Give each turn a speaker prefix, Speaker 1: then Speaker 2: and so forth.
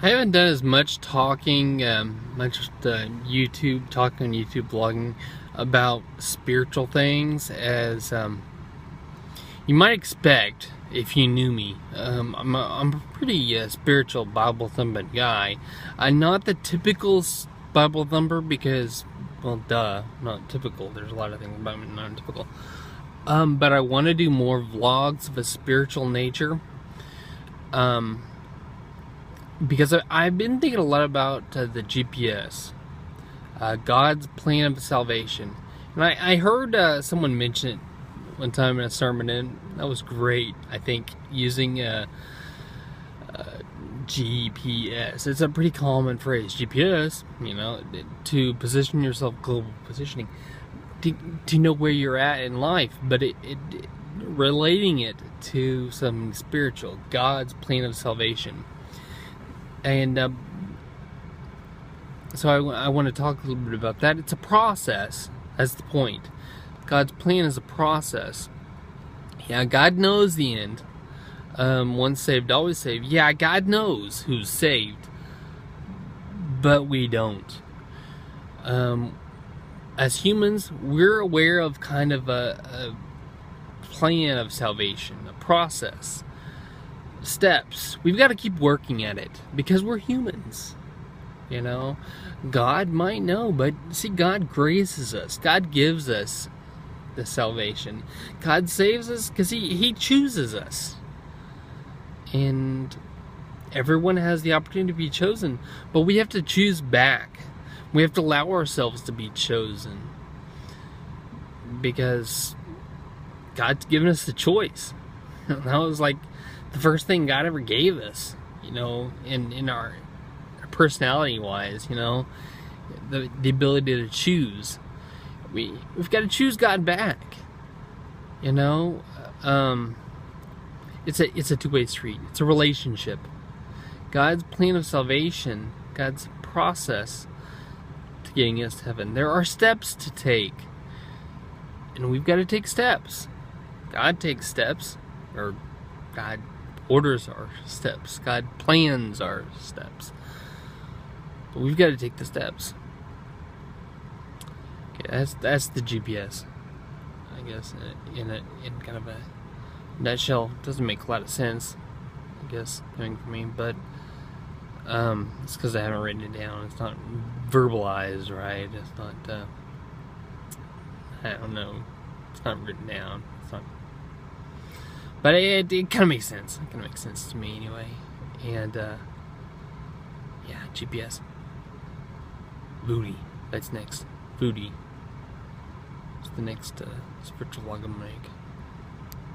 Speaker 1: I haven't done as much talking, YouTube talking on YouTube, blogging about spiritual things as you might expect if you knew me. I'm a pretty spiritual Bible thumping guy. I'm not the typical Bible thumper because, well, duh, not typical. There's a lot of things about me not typical. But I want to do more vlogs of a spiritual nature. Because I've been thinking a lot about the GPS, God's plan of salvation. And I heard someone mention it one time in a sermon, and that was great, I think, using GPS. It's a pretty common phrase, GPS, to position yourself, global positioning, to know where you're at in life, but it relating it to something spiritual, God's plan of salvation. And so I want to talk a little bit about that. It's a process. That's the point. God's plan is a process. Yeah, God knows the end. Once saved, always saved. Yeah, God knows who's saved, but we don't. As humans, we're aware of kind of a plan of salvation, a process. Steps. We've got to keep working at it because we're humans. God might know, but see, God graces us. God gives us the salvation. God saves us because He chooses us. And everyone has the opportunity to be chosen, but we have to choose back. We have to allow ourselves to be chosen because God's given us the choice. That was like the first thing God ever gave us, in our personality wise, the ability to choose. We've got to choose God back. It's a two-way street. It's a relationship. God's plan of salvation, God's process to getting us to heaven. There are steps to take, and we've got to take steps. God takes steps, or God orders our steps. God plans our steps. But we've got to take the steps. Okay, that's the GPS. I guess in kind of a nutshell. Doesn't make a lot of sense, I guess, coming from me, but it's because I haven't written it down. It's not verbalized, right? It's not. I don't know. It's not written down. It's not. But it kind of makes sense. It kind of makes sense to me anyway. And, yeah, GPS. Voodoo. That's next. Voodoo. It's the next spiritual vlog I'm going to make.